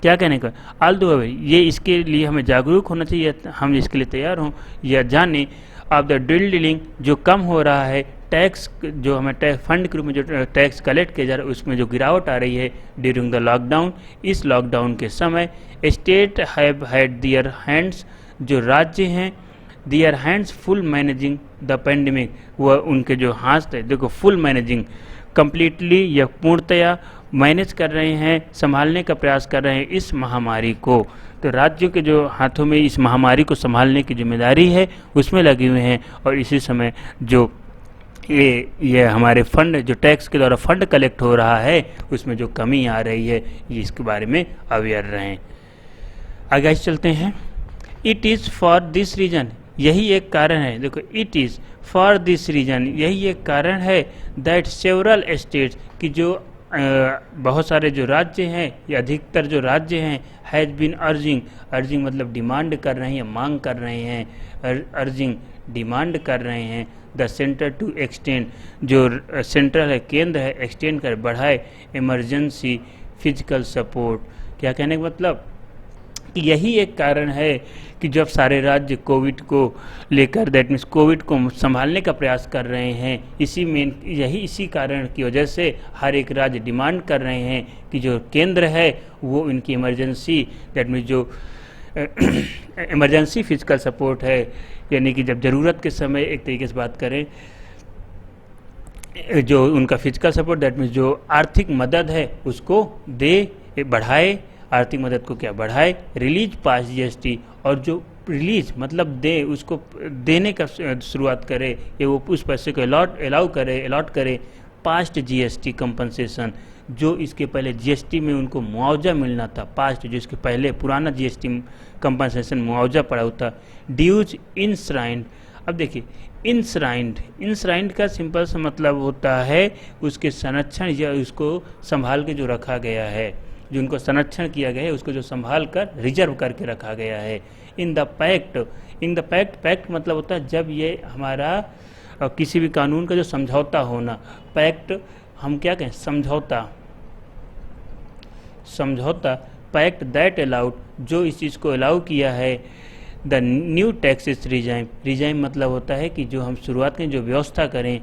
क्या कहने का आल्दो ये इसके लिए हमें जागरूक होना चाहिए, हम इसके लिए तैयार हों या जाने ऑफ द ड्विंडलिंग जो कम हो रहा है टैक्स, जो हमें फंड के रूप में जो टैक्स कलेक्ट किया जा रहा है उसमें जो गिरावट आ रही है ड्यूरिंग द लॉकडाउन। इस लॉकडाउन के समय state have had their hands, जो राज्य हैं their hands full managing the pandemic, वह उनके जो हाथ थे देखो फुल मैनेजिंग कंप्लीटली या पूर्णतया मैनेज कर रहे हैं, संभालने का प्रयास कर रहे हैं इस महामारी को। तो राज्यों के जो हाथों में इस महामारी को संभालने की जिम्मेदारी है उसमें लगे हुए हैं, और इसी समय जो ये हमारे फंड जो टैक्स के द्वारा फंड कलेक्ट हो रहा है उसमें जो कमी आ रही है ये इसके बारे में अवेयर रहें। आगे चलते हैं। It is for this reason, यही एक कारण है, देखो it is for this reason, यही एक कारण है दैट सेवरल स्टेट्स की जो बहुत सारे जो राज्य हैं या अधिकतर जो राज्य हैं हैज़ बीन अर्जिंग मतलब डिमांड कर रहे हैं, मांग कर रहे हैं, अर्जिंग डिमांड कर रहे हैं द सेंटर टू एक्सटेंड, जो सेंट्रल है केंद्र है एक्सटेंड कर बढ़ाए इमरजेंसी फिजिकल सपोर्ट। क्या कहने का मतलब कि यही एक कारण है कि जब सारे राज्य कोविड को लेकर दैट मीन्स कोविड को संभालने का प्रयास कर रहे हैं, इसी कारण की वजह से हर एक राज्य डिमांड कर रहे हैं कि जो केंद्र है वो इनकी इमरजेंसी दैट मीन्स जो इमरजेंसी फिजिकल सपोर्ट है, यानी कि जब ज़रूरत के समय एक तरीके से बात करें जो उनका फिजिकल सपोर्ट दैट मीन्स जो आर्थिक मदद है उसको दे बढ़ाए आर्थिक मदद को क्या बढ़ाए, रिलीज पास जीएसटी, और जो रिलीज मतलब दे, उसको देने का शुरुआत करे, ये वो उस पैसे को अलॉट करे पास्ट जीएसटी कंपनसेशन, जो इसके पहले जीएसटी में उनको मुआवजा मिलना था, पास्ट जो इसके पहले पुराना जीएसटी कंपनसेशन मुआवजा पड़ा होता, ड्यूज इंश्राइंड। अब देखिए इंश्राइंड का सिंपल सा मतलब होता है उसके संरक्षण या उसको संभाल के जो रखा गया है, जो उनको संरक्षण किया गया है उसको जो संभाल कर रिजर्व करके रखा गया है। इन द पैक्ट मतलब होता है जब ये हमारा किसी भी कानून का जो समझौता होना, पैक्ट हम क्या कहें, समझौता पैक्ट दैट अलाउड, जो इस चीज़ को अलाउ किया है, द न्यू टैक्सेस रिजाइम मतलब होता है कि जो हम शुरुआत में जो व्यवस्था करें,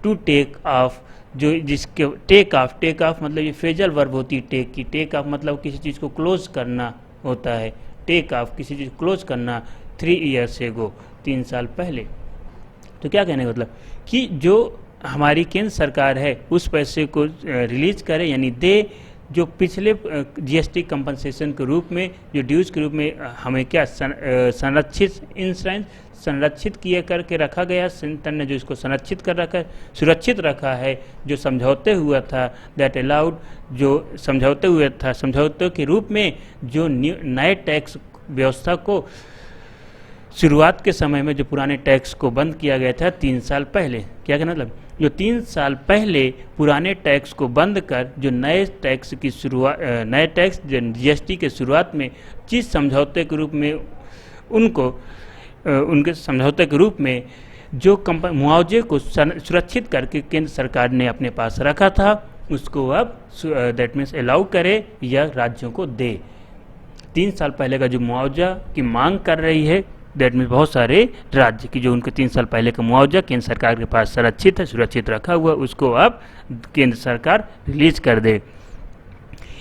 टू टेक ऑफ, जो जिसके टेक ऑफ मतलब ये फ्रेजल वर्ब होती है टेक की, टेक ऑफ मतलब किसी चीज़ को क्लोज करना होता है, टेक ऑफ किसी चीज़ को क्लोज करना 3 years ago 3 साल पहले। तो क्या कहने का मतलब कि जो हमारी केंद्र सरकार है उस पैसे को रिलीज करे, यानी दे, जो पिछले जीएसटी कंपनसेशन के रूप में, जो ड्यूज के रूप में हमें क्या संरक्षित किए करके रखा गया, सेंटर ने जो इसको संरक्षित कर रखा है, सुरक्षित रखा है, जो समझौते हुआ था, दैट अलाउड, जो समझौते के रूप में जो नए टैक्स व्यवस्था को शुरुआत के समय में जो पुराने टैक्स को बंद किया गया था 3 साल पहले। क्या कहना मतलब, जो 3 साल पहले पुराने टैक्स को बंद कर जो नए टैक्स जीएसटी के शुरुआत में जिस समझौते के रूप में उनके समझौते के रूप में जो मुआवजे को सुरक्षित करके केंद्र सरकार ने अपने पास रखा था, उसको अब दैट मीन्स अलाउ करे या राज्यों को दे। 3 साल पहले का जो मुआवजा की मांग कर रही है, दैट मीन्स बहुत सारे राज्य की जो उनके 3 साल पहले का मुआवजा केंद्र सरकार के पास संरक्षित है, सुरक्षित रखा हुआ, उसको अब केंद्र सरकार रिलीज कर दे।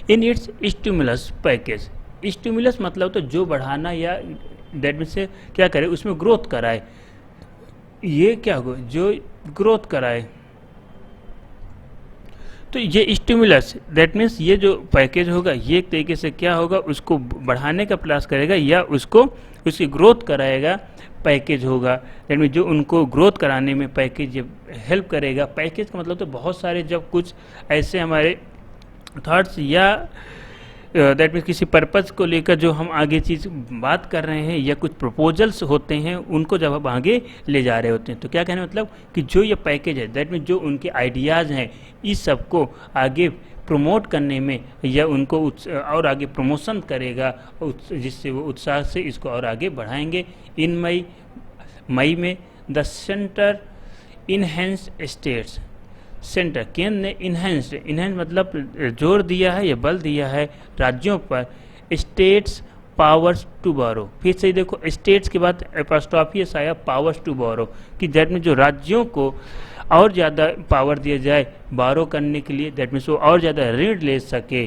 In its stimulus package, stimulus मतलब तो जो बढ़ाना या दैट मीन्स से क्या करे, उसमें ग्रोथ कराए, ये क्या हो, जो ग्रोथ कराए, तो ये स्टिमुलस दैट मीन्स ये जो पैकेज होगा ये एक तरीके से क्या होगा, उसको बढ़ाने का प्रयास करेगा या उसकी ग्रोथ कराएगा, पैकेज होगा। दैट मीन्स जो उनको ग्रोथ कराने में पैकेज हेल्प करेगा। पैकेज का मतलब तो बहुत सारे जब कुछ ऐसे हमारे थॉट्स या दैट मीन्स किसी पर्पज़ को लेकर जो हम आगे चीज़ बात कर रहे हैं या कुछ प्रपोजल्स होते हैं उनको जब हम आगे ले जा रहे होते हैं, तो क्या कहने मतलब कि जो ये पैकेज है दैट मीन्स जो उनके आइडियाज़ हैं इस सब को आगे प्रमोट करने में या उनको और आगे प्रमोशन करेगा, जिससे वो उत्साह से इसको और आगे बढ़ाएंगे। इन मई में the centre enhance states, centre केंद्र ने इनहेंस मतलब जोर दिया है या बल दिया है राज्यों पर, स्टेट्स पावर्स टू बोरो, फिर से देखो स्टेट्स के बाद एपोस्ट्रोफी आया पावर्स टू बोरो, कि दैट मीन्स जो राज्यों को और ज़्यादा पावर दिया जाए बारो करने के लिए, दैट मीन्स वो और ज़्यादा ऋण ले सके।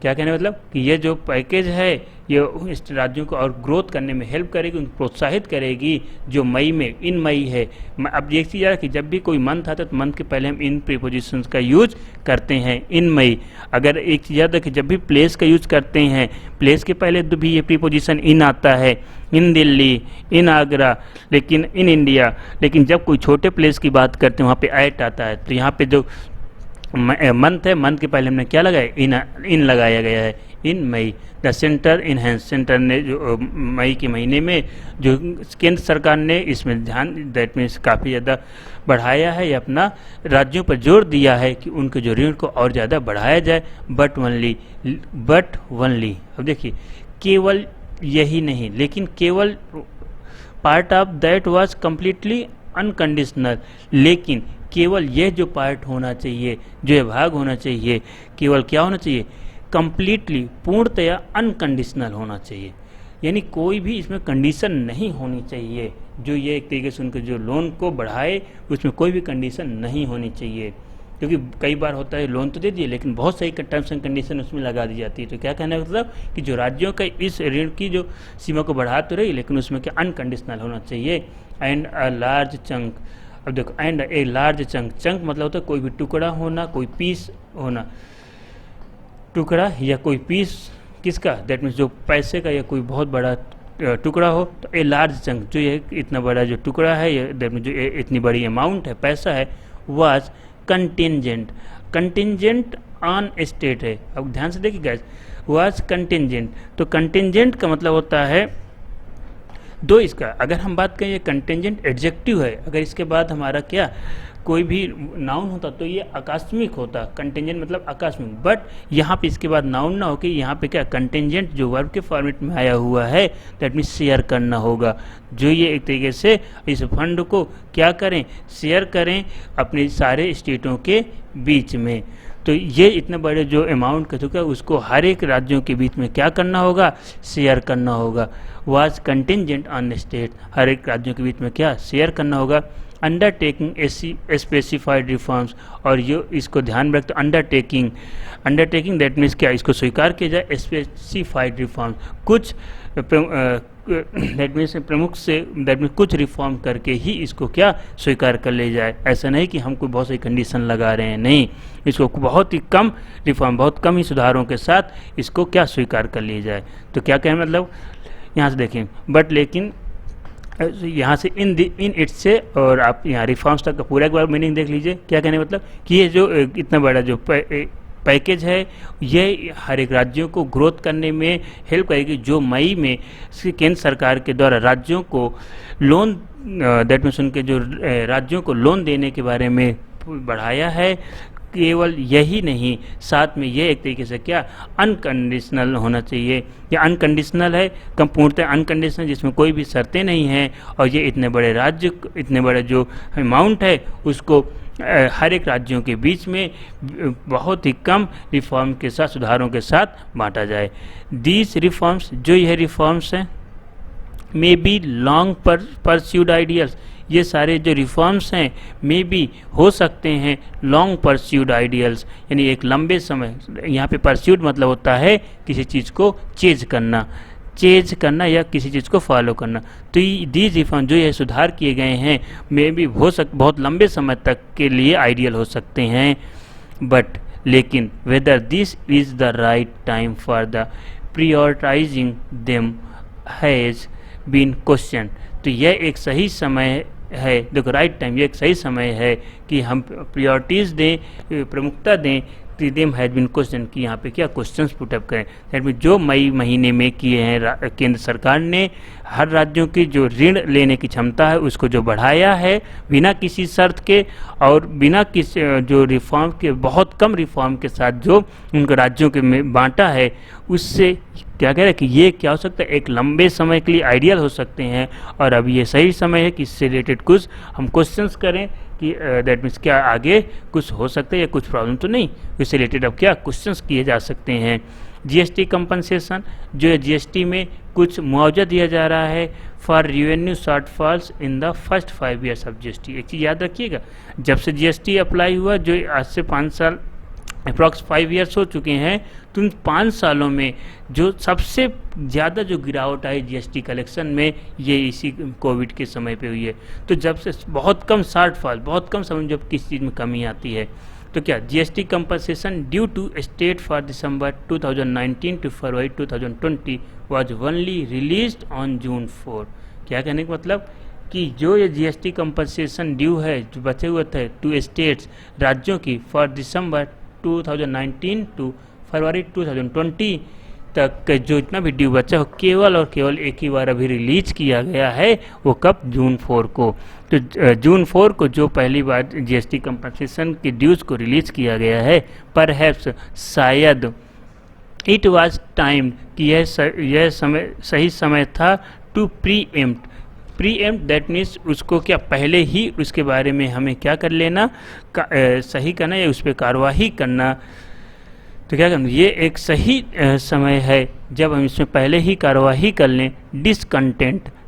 क्या कहने मतलब कि ये जो पैकेज है ये इस राज्यों को और ग्रोथ करने में हेल्प करेगी, उनको प्रोत्साहित करेगी। जो मई में इन मई है, अब देखिए यार कि जब भी कोई मंथ आता है तो मंथ के पहले हम इन प्रीपोजिशंस का यूज करते हैं। इन मई, अगर एक चीज़ याद है कि जब भी प्लेस का यूज करते हैं, प्लेस के पहले तो भी ये प्रीपोजिशन इन आता है, इन दिल्ली, इन आगरा, लेकिन इन इंडिया। लेकिन जब कोई छोटे प्लेस की बात करते हैं वहाँ पे एट आता है। तो यहाँ पे जो मंथ है, मंथ के पहले हमने क्या लगाया, इन लगाया गया है, इन मई। द सेंटर इनहेंस, सेंटर ने जो मई के महीने में जो केंद्र सरकार ने इसमें ध्यान दैट मीन्स काफ़ी ज़्यादा बढ़ाया है या अपना राज्यों पर जोर दिया है कि उनके जो ऋण को और ज़्यादा बढ़ाया जाए। बट ओनली, अब देखिए केवल यही नहीं, लेकिन केवल part of that was completely unconditional, लेकिन केवल यह जो पार्ट होना चाहिए, जो ये भाग होना चाहिए, केवल क्या होना चाहिए, कंप्लीटली पूर्णतया अनकंडीशनल होना चाहिए। यानी कोई भी इसमें कंडीशन नहीं होनी चाहिए। जो ये एक तरीके से उनके जो लोन को बढ़ाए उसमें कोई भी कंडीशन नहीं होनी चाहिए, क्योंकि कई बार होता है लोन तो दे दिए लेकिन बहुत सही टर्म्स एंड कंडीशन उसमें लगा दी जाती है। तो क्या कहना है मतलब कि जो राज्यों का इस ऋण की जो सीमा को बढ़ा तो रही, लेकिन उसमें क्या अनकंडीशनल होना चाहिए। एंड अ लार्ज चंक, अब देखो एंड ए लार्ज चंक मतलब होता है कोई भी टुकड़ा होना, कोई पीस होना, टुकड़ा या कोई पीस किसका, दैट मीन्स जो पैसे का या कोई बहुत बड़ा टुकड़ा हो, तो ए लार्ज चंक, जो ये इतना बड़ा जो टुकड़ा है, ये दैट मीन्स जो इतनी बड़ी अमाउंट है, पैसा है, was contingent. Contingent on state है, अब ध्यान से देखिए गाइस, वाज कंटिंजेंट। तो कंटिंजेंट का मतलब होता है दो, इसका अगर हम बात करें, ये कंटिंजेंट एडजेक्टिव है, अगर इसके बाद हमारा क्या कोई भी नाउन होता तो ये आकस्मिक होता, कंटिंजेंट मतलब आकस्मिक, बट यहाँ पे इसके बाद नाउन ना होके यहाँ पे क्या कंटिंजेंट जो वर्ब के फॉर्मेट में आया हुआ है, दैट मीन्स शेयर करना होगा, जो ये एक तरीके से इस फंड को क्या करें, शेयर करें अपने सारे स्टेटों के बीच में। तो ये इतने बड़े जो अमाउंट का चुका है उसको हर एक राज्यों के बीच में क्या करना होगा, शेयर करना होगा। वाज कंटिंजेंट ऑन स्टेट, हर एक राज्यों के बीच में क्या शेयर करना होगा। अंडरटेकिंग स्पेसिफाइड रिफॉर्म्स, और ये इसको ध्यान में रखते, अंडरटेकिंग दैट मीन्स क्या, इसको स्वीकार किया जाए, स्पेसिफाइड रिफॉर्म्स, कुछ दैट मीन्स प्रमुख से दैट मीन्स कुछ रिफॉर्म करके ही इसको क्या स्वीकार कर ले जाए। ऐसा नहीं कि हम कोई बहुत सारी कंडीशन लगा रहे हैं, नहीं, इसको बहुत ही कम रिफॉर्म, बहुत कम ही सुधारों के साथ इसको क्या स्वीकार कर लिया जाए। तो क्या कहें, मतलब यहाँ से देखें, बट लेकिन यहाँ से इन इट से, और आप यहाँ रिफॉर्म्स तक का पूरा एक बार मीनिंग देख लीजिए, क्या कहने मतलब कि ये जो इतना बड़ा जो पैकेज है, ये हर एक राज्यों को ग्रोथ करने में हेल्प करेगी, जो मई में केंद्र सरकार के द्वारा राज्यों को लोन दैट मीन्स उनके जो राज्यों को लोन देने के बारे में बढ़ाया है। केवल यही नहीं, साथ में ये एक तरीके से क्या अनकंडीशनल होना चाहिए, या अनकंडीशनल है, कम पूर्णतः अनकंडीशनल, जिसमें कोई भी शर्तें नहीं हैं, और ये इतने बड़े राज्य, इतने बड़े जो अमाउंट है उसको हर एक राज्यों के बीच में बहुत ही कम रिफॉर्म के साथ, सुधारों के साथ बांटा जाए। दीज रिफॉर्म्स, जो यह रिफॉर्म्स हैं, may be long pursued ideals, ये सारे जो रिफॉर्म्स हैं मे बी हो सकते हैं लॉन्ग परस्यूड आइडियल्स, यानी एक लंबे समय, यहाँ पे परस्यूड मतलब होता है किसी चीज़ को चेज करना या किसी चीज़ को फॉलो करना। तो दीज रिफॉर्म, जो ये सुधार किए गए हैं, मे बी बहुत लंबे समय तक के लिए आइडियल हो सकते हैं, बट लेकिन whether this is the right time for the prioritising them has been question. तो यह एक सही समय है, देखो राइट टाइम, ये एक सही समय है कि हम प्रायोरिटीज़ दें, प्रमुखता दें, देम हैज बीन क्वेश्चन, कि यहाँ पे क्या क्वेश्चंस पुटअप करें। दैट मीन जो मई महीने में किए हैं केंद्र सरकार ने, हर राज्यों की जो ऋण लेने की क्षमता है उसको जो बढ़ाया है बिना किसी शर्त के, और बिना किसी जो रिफॉर्म के, बहुत कम रिफॉर्म के साथ जो उनको राज्यों के में बांटा है, उससे क्या कह रहे हैं कि ये क्या हो सकता है, एक लंबे समय के लिए आइडियल हो सकते हैं। और अभी ये सही समय है कि इससे रिलेटेड कुछ हम क्वेश्चंस करें कि दैट मीन्स क्या आगे कुछ हो सकता है या कुछ प्रॉब्लम तो नहीं, इससे रिलेटेड अब क्या क्वेश्चंस किए जा सकते हैं। जीएसटी कंपनसेशन, जो है जीएसटी में कुछ मुआवजा दिया जा रहा है for revenue shortfalls in the first 5 years of GST. एक चीज़ याद रखिएगा, जब से जीएसटी अप्लाई हुआ, जो आज से 5 साल अप्रॉक्स 5 ईयर्स हो चुके हैं, तो उन 5 सालों में जो सबसे ज़्यादा जो गिरावट आई जीएसटी कलेक्शन में, ये इसी कोविड के समय पे हुई है। तो जब से बहुत कम शॉर्टफॉल, बहुत कम समय जब किसी चीज़ में कमी आती है, तो क्या GST compensation due to state for December 2019 to February 2020 was only released on June 4। क्या कहने का मतलब कि जो ये जीएसटी कंपनसेशन ड्यू है, जो बचे हुए थे टू स्टेट्स, राज्यों की, फॉर दिसंबर 2019 टू फरवरी 2020 तक जो इतना भी ड्यू बचा हो, केवल और केवल एक ही बार अभी रिलीज किया गया है, वो कब, जून 4 को। तो जून 4 को जो पहली बार जीएसटी कंपनसेशन के ड्यूज को रिलीज किया गया है, परहैप्स शायद इट वाज टाइम कि यह समय सही समय था टू प्रीएम्प्ट दैट मीन्स उसको क्या पहले ही उसके बारे में हमें क्या कर लेना, सही करना या उस पर कार्रवाई करना। तो क्या करना, ये एक सही समय है जब हम इसमें पहले ही कार्रवाई कर लें।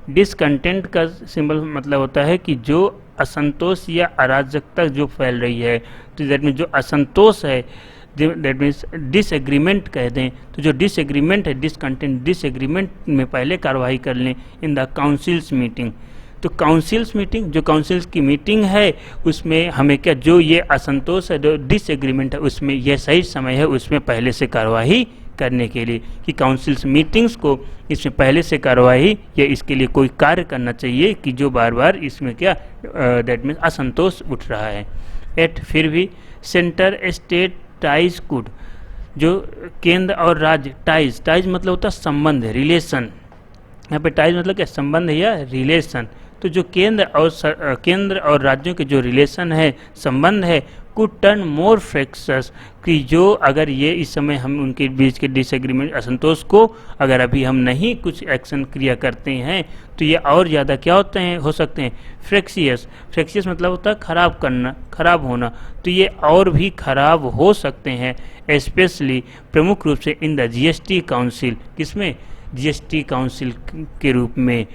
डिसकंटेंट का सिंबल मतलब होता है कि जो असंतोष या अराजकता जो फैल रही है, तो दैट मीन्स जो असंतोष है, दैट मीन्स डिसएग्रीमेंट कह दें, तो जो डिसएग्रीमेंट है, डिसकंटेंट, डिसएग्रीमेंट में पहले कार्रवाई कर लें इन द काउंसिल्स मीटिंग। तो काउंसिल्स मीटिंग, जो काउंसिल्स की मीटिंग है, उसमें हमें क्या, जो ये असंतोष है, जो डिसएग्रीमेंट है, उसमें यह सही समय है उसमें पहले से कार्रवाई करने के लिए कि काउंसिल्स मीटिंग्स को इसमें पहले से कार्रवाई या इसके लिए कोई कार्य करना चाहिए कि जो बार बार इसमें क्या दैट मीन्स असंतोष उठ रहा है। फिर भी सेंटर स्टेट टाइज कुड, जो केंद्र और राज्य टाइज मतलब होता है संबंध, रिलेशन। यहाँ पे टाइज मतलब क्या, संबंध या रिलेशन। तो जो केंद्र और राज्यों के जो रिलेशन है, संबंध है, कुड टर्न मोर फ्रैक्चरस, कि जो अगर ये इस समय हम उनके बीच के डिसएग्रीमेंट, असंतोष को अगर अभी हम नहीं कुछ एक्शन क्रिया करते हैं तो ये और ज़्यादा क्या होते हैं, हो सकते हैं फ्रैक्शियस मतलब होता है खराब करना, खराब होना। तो ये और भी खराब हो सकते हैं, स्पेशली प्रमुख रूप से इन द जीएसटी काउंसिल, किसमें, जीएसटी काउंसिल के रूप में।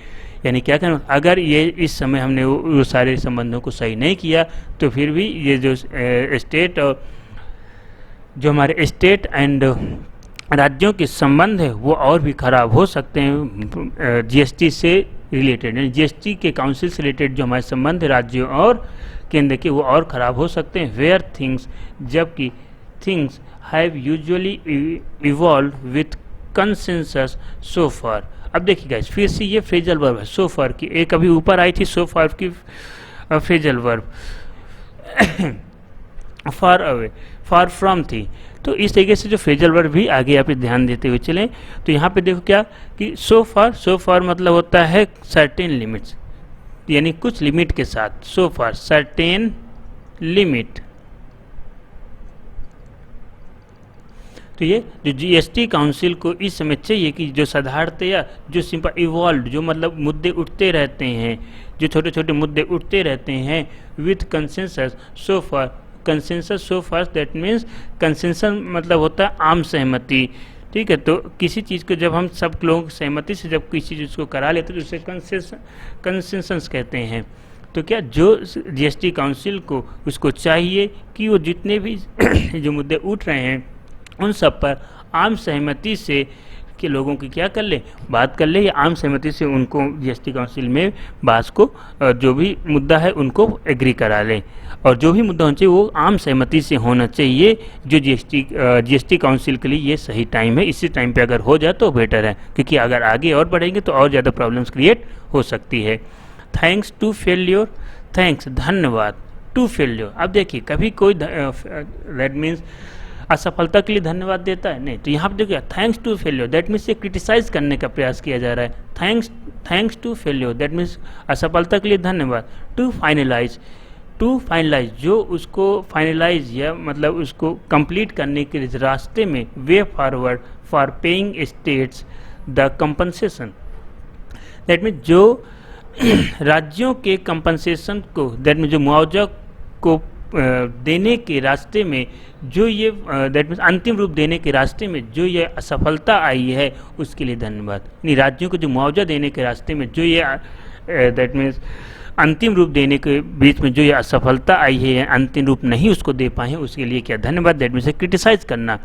यानी क्या करना, अगर ये इस समय हमने वो सारे संबंधों को सही नहीं किया तो फिर भी ये जो स्टेट और जो हमारे स्टेट एंड राज्यों के संबंध है वो और भी खराब हो सकते हैं जीएसटी से रिलेटेड। यानी जीएसटी के काउंसिल से रिलेटेड जो हमारे संबंध राज्यों और केंद्र के वो और ख़राब हो सकते हैं। वेयर थिंग्स, जबकि things have usually evolve with consensus so far. अब देखिए गाइस, फिर से ये फ्रेजल वर्ब है, सो फार की एक अभी ऊपर आई थी सो फार की phrasal verb far away, far from थी। तो इस तरीके से जो फ्रेजल वर्ब भी आगे आप ध्यान देते हुए चलें तो यहाँ पे देखो क्या कि सो फार मतलब होता है सर्टेन लिमिट्स, यानी कुछ लिमिट के साथ, सो फार सर्टेन लिमिट। तो ये जो जीएसटी काउंसिल को इस समय चाहिए कि जो साधारणतया जो सिंपल इवॉल्व, जो मतलब मुद्दे उठते रहते हैं, जो छोटे छोटे मुद्दे उठते रहते हैं, with consensus so far, consensus so far that means consensus मतलब होता है आम सहमति। ठीक है, तो किसी चीज़ को जब हम सब लोग सहमति से जब किसी चीज़ को करा लेते हैं तो उसे कंसेंसस कहते हैं। तो क्या जो जीएसटी काउंसिल को उसको चाहिए कि वो जितने भी जो मुद्दे उठ रहे हैं उन सब पर आम सहमति से के लोगों की क्या कर ले, बात कर ले, या आम सहमति से उनको जीएसटी काउंसिल में बात को जो भी मुद्दा है उनको एग्री करा ले। और जो भी मुद्दा होना चाहिए वो आम सहमति से होना चाहिए, जो जीएसटी काउंसिल के लिए ये सही टाइम है। इसी टाइम पे अगर हो जाए तो बेटर है, क्योंकि अगर आगे और बढ़ेंगे तो और ज़्यादा प्रॉब्लम्स क्रिएट हो सकती है। थैंक्स टू फेल्योर, थैंक्स धन्यवाद, टू फेल्योर। अब देखिए कभी कोई दैट मीन्स असफलता के लिए धन्यवाद देता है, नहीं। तो यहाँ पर देखिए thanks to failure that means ये क्रिटिसाइज करने का प्रयास किया जा रहा है। Thanks to failure that means असफलता के लिए धन्यवाद। टू फाइनलाइज जो उसको फाइनलाइज या मतलब उसको कंप्लीट करने के रास्ते में, way forward for paying states the compensation that means जो राज्यों के कंपनसेशन को, दैट मीन्स जो मुआवजा को देने के रास्ते में जो ये दैट मीन्स अंतिम रूप देने के रास्ते में जो ये असफलता आई है उसके लिए धन्यवाद। यानी राज्यों को जो मुआवजा देने के रास्ते में जो ये दैट मीन्स अंतिम रूप देने के बीच में जो ये असफलता आई है, अंतिम रूप नहीं उसको दे पाए हैं, उसके लिए क्या धन्यवाद। दैट मीन्स क्रिटिसाइज करना।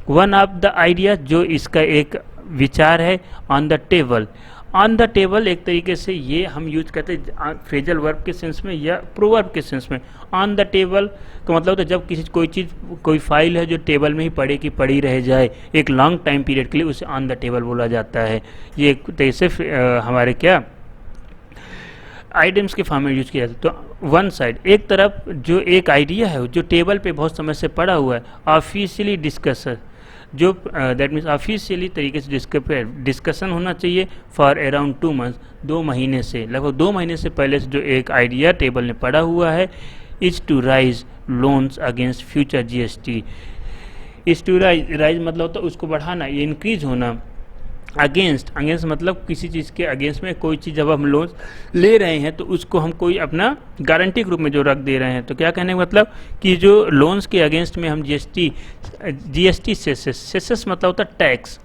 वन ऑफ द आइडिया, जो इसका एक विचार है, on the table. On the table एक तरीके से ये हम यूज करते हैं फ्रेजल वर्ब के सेंस में या प्रोवर्ब के सेंस में। ऑन द टेबल का मतलब होता है जब किसी कोई चीज़, कोई फाइल है जो टेबल में ही पड़े की पड़ी रह जाए एक लॉन्ग टाइम पीरियड के लिए, उसे ऑन द टेबल बोला जाता है। ये एक तरीके से हमारे क्या आइटम्स के फॉर्म में यूज किया जाता है। तो वन साइड, एक तरफ जो एक आइडिया है जो टेबल पे बहुत समय से पड़ा हुआ है, ऑफिशियली डिस्कस, जो दैट मीन्स ऑफिशियली तरीके से डिस्कशन होना चाहिए फॉर अराउंड 2 मंथ्स, 2 महीने से, लगभग 2 महीने से पहले से जो एक आइडिया टेबल में पड़ा हुआ है, is to raise loans against future GST. Is to raise मतलब होता है उसको बढ़ाना, ये इंक्रीज होना। अगेंस्ट मतलब किसी चीज़ के अगेंस्ट में, कोई चीज़ जब हम लोन ले रहे हैं तो उसको हम कोई अपना गारंटी के रूप में जो रख दे रहे हैं, तो क्या कहने का मतलब कि जो लोन्स के अगेंस्ट में हम जीएसटी सेसेस मतलब होता है टैक्स।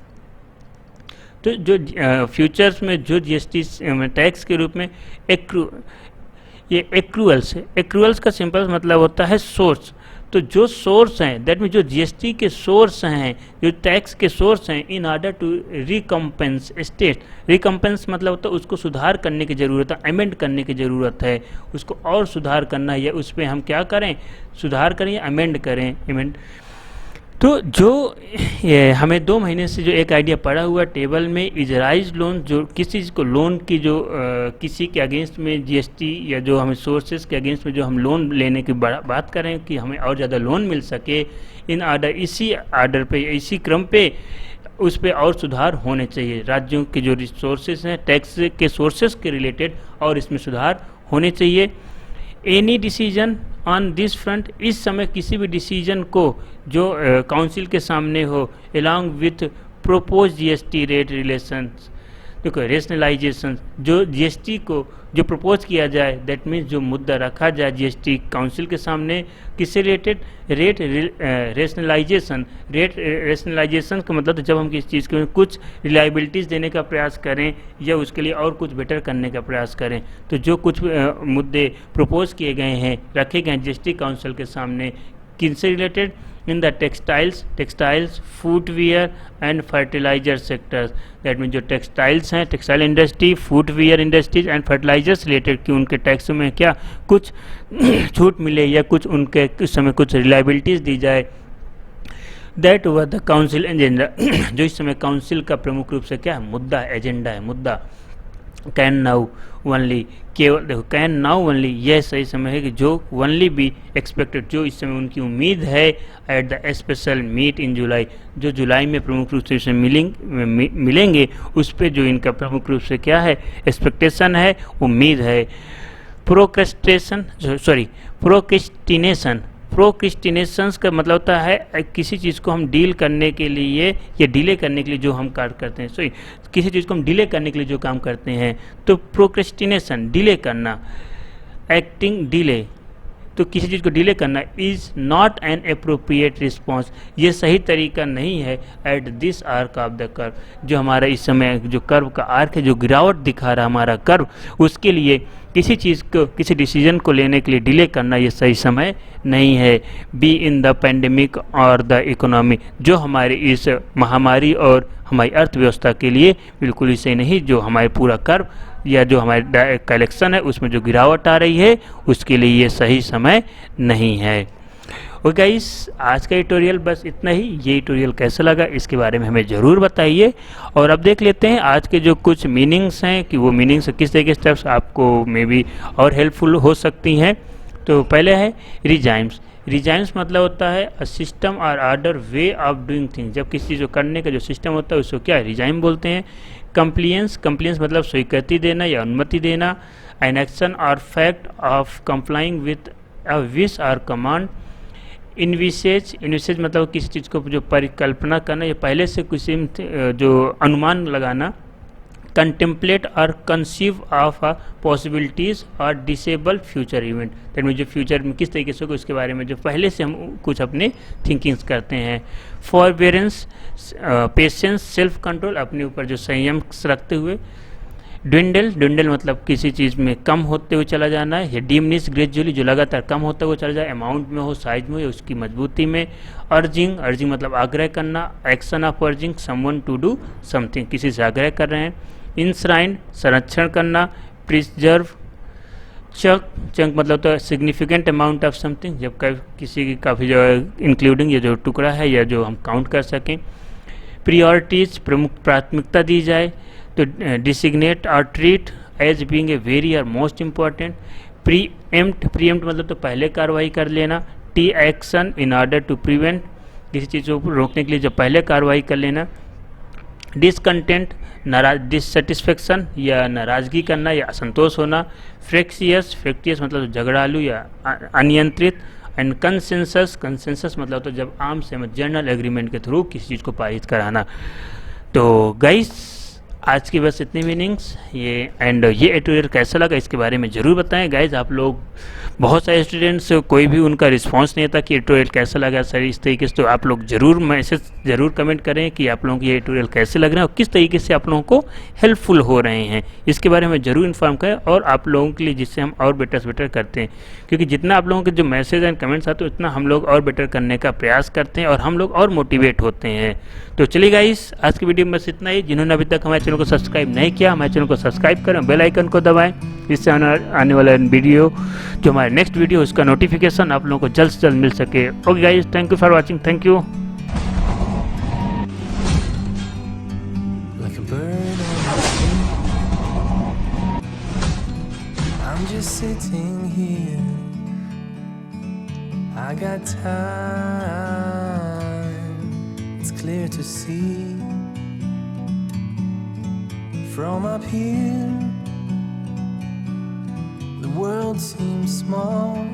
तो जो फ्यूचर्स में जो जीएसटी टैक्स के रूप में एक्रूअल्स का सिंपल मतलब होता है सोर्स। तो जो सोर्स हैं, दैट मीन जो जीएसटी के सोर्स हैं, जो टैक्स के सोर्स हैं, in order to recompense state, recompense मतलब होता है उसको सुधार करने की ज़रूरत है, अमेंड करने की ज़रूरत है, उसको और सुधार करना है, या उस पर हम क्या करें, सुधार करें या अमेंड करें। तो जो हमें 2 महीने से जो एक आइडिया पड़ा हुआ टेबल में इजराइज लोन, जो किसी चीज़ को लोन की जो किसी के अगेंस्ट में जीएसटी या जो हमें सोर्सेज के अगेंस्ट में जो हम लोन लेने की बात करें कि हमें और ज़्यादा लोन मिल सके, इन आर्डर इसी आर्डर पे इसी क्रम पे उस पर और सुधार होने चाहिए। राज्यों के जो रिसोर्सेज हैं टैक्स के सोर्सेज के रिलेटेड और इसमें सुधार होने चाहिए। Any decision on this front, इस समय किसी भी डिसीजन को जो काउंसिल के सामने हो along with propose GST rate relations, देखो रेशनलाइजेशन, जो जीएसटी को जो प्रपोज किया जाए, दैट मीन्स जो मुद्दा रखा जाए जीएसटी काउंसिल के सामने किससे related, rate rationalisation. Rate rationalisation का मतलब तो जब हम किसी चीज़ के कुछ रिलायबिलिटीज़ देने का प्रयास करें या उसके लिए और कुछ बेटर करने का प्रयास करें, तो जो कुछ मुद्दे प्रपोज किए गए हैं, रखे गए हैं जीएसटी काउंसिल के सामने, किनसे related, in the textiles, footwear and fertiliser sectors. That mean जो टेक्सटाइल्स हैं, textile industry, footwear industries and fertilisers related कि उनके टैक्स में क्या कुछ छूट मिले या कुछ उनके उस समय कुछ रिलायबिलिटीज़ दी जाए। That was the council agenda जो इस समय काउंसिल का प्रमुख रूप से क्या है, मुद्दा, एजेंडा है, मुद्दा। कैन नाउ ओनली, केवल देखो कैन नाउ ओनली, यह सही समय है कि जो ओनली बी एक्सपेक्टेड, जो इस समय उनकी उम्मीद है at the special meet in July, जो जुलाई में प्रमुख रूप से इसे मिलेंगे उस पर जो इनका प्रमुख रूप से क्या है, एक्सपेक्टेशन है, उम्मीद है। प्रोक्रेस्टिनेशन का मतलब होता है किसी चीज़ को हम डील करने के लिए या डिले करने के लिए जो हम कार्य करते हैं, किसी चीज़ को हम डिले करने के लिए जो काम करते हैं, तो प्रोक्रेस्टिनेशन डिले करना, एक्टिंग डिले, तो किसी चीज़ को डिले करना is not an appropriate response, ये सही तरीका नहीं है at this arc of the curve, जो हमारा इस समय जो कर्व का आर्क है, जो गिरावट दिखा रहा हमारा कर्व, उसके लिए किसी चीज़ को, किसी डिसीजन को लेने के लिए डिले करना ये सही समय नहीं है। बी इन द पेंडेमिक और द इकोनॉमी, जो हमारी इस महामारी और हमारी अर्थव्यवस्था के लिए बिल्कुल ही सही नहीं, जो हमारे पूरा कर्व या जो हमारे कलेक्शन है उसमें जो गिरावट आ रही है उसके लिए ये सही समय नहीं है। ओके गाइस, आज का ट्यूटोरियल बस इतना ही। ये ट्यूटोरियल कैसा लगा इसके बारे में हमें ज़रूर बताइए। और अब देख लेते हैं आज के जो कुछ मीनिंग्स हैं कि वो मीनिंग्स किस तरीके से स्टेप्स आपको मे बी और हेल्पफुल हो सकती हैं। तो पहले है रिजाइम्स। रिजाइम्स मतलब होता है अ सिस्टम और order way of doing things, जब किसी चीज़ को करने का जो सिस्टम होता है उसको क्या है, रिजाइम बोलते हैं। कंप्लियंस मतलब स्वीकृति देना या अनुमति देना। एन एक्शन और fact of complying with a wish और कमांड। इनविसेज मतलब किसी चीज़ को जो परिकल्पना करना या पहले से किसी जो अनुमान लगाना। कंटेम्पलेट और कंसीव ऑफ पॉसिबिलिटीज़ और disable future event, that mean जो फ्यूचर में किस तरीके से होगा उसके बारे में जो पहले से हम कुछ अपने थिंकिंग्स करते हैं। फॉरबेरेंस, पेशेंस, सेल्फ कंट्रोल, अपने ऊपर जो संयम रखते हुए। ड्विंडल मतलब किसी चीज़ में कम होते हुए चला जाना है। या डिमिनिश ग्रेजुअली, जो लगातार कम होता हुआ चला जाए, अमाउंट में हो, साइज में हो, या उसकी मजबूती में। अर्जिंग मतलब आग्रह करना। Action of urging someone to do something, किसी से आग्रह कर रहे हैं। इंश्राइंड संरक्षण करना। प्रिजर्व, चंक मतलब तो सिग्निफिकेंट अमाउंट ऑफ समथिंग, जब किसी की काफ़ी जो इंक्लूडिंग ये जो टुकड़ा है या जो हम काउंट कर सकें। प्रियोरिटीज़ प्रमुख प्राथमिकता दी जाए। तो डिसिग्नेट और treat as being a very और मोस्ट इम्पॉर्टेंट। प्रीएम्प्ट मतलब तो पहले कार्रवाई कर लेना। Take action in order to prevent, किसी चीज़ को रोकने के लिए जो पहले कार्रवाई कर लेना। डिसकंटेंट डिससेटिस्फेक्शन या नाराज़गी करना या असंतोष होना। फ्रैक्टियस मतलब झगड़ालू या अनियंत्रित। एंड कंसेंसस मतलब तो जब आम सहमति जनरल एग्रीमेंट के थ्रू किसी चीज़ को पारित कराना। तो गाइस आज की बस इतनी मीनिंग्स ये ट्यूटोरियल कैसा लगा इसके बारे में ज़रूर बताएं। गाइज आप लोग बहुत सारे स्टूडेंट्स कोई भी उनका रिस्पांस नहीं था कि ये ट्यूटोरियल कैसा लगा सर इस तरीके से, तो आप लोग ज़रूर मैसेज ज़रूर कमेंट करें कि आप लोगों को ये ट्यूटोरियल कैसे लग रहे हैं और किस तरीके से आप लोगों को हेल्पफुल हो रहे हैं, इसके बारे में ज़रूर इन्फॉर्म करें और आप लोगों के लिए जिससे हम और बेटर से बेटर करते हैं, क्योंकि जितना आप लोगों के जो मैसेज एंड कमेंट्स आते हैं उतना हम लोग और बेटर करने का प्रयास करते हैं और हम लोग और मोटिवेट होते हैं। तो चलिए गाइस आज की वीडियो में बस इतना ही। जिन्होंने अभी तक हमारे चैनल को सब्सक्राइब नहीं किया हमारे चैनल को सब्सक्राइब करें, बेल आइकन को दबाएं, इससे आने वाला वीडियो जो हमारे नेक्स्ट वीडियो उसका नोटिफिकेशन आप लोगों को जल्द से जल्द मिल सके। Okay guys, thank you for watching, thank you. like a bird on a tree. I'm just sitting here, I got time, it's clear to see. From up here, the world seems small.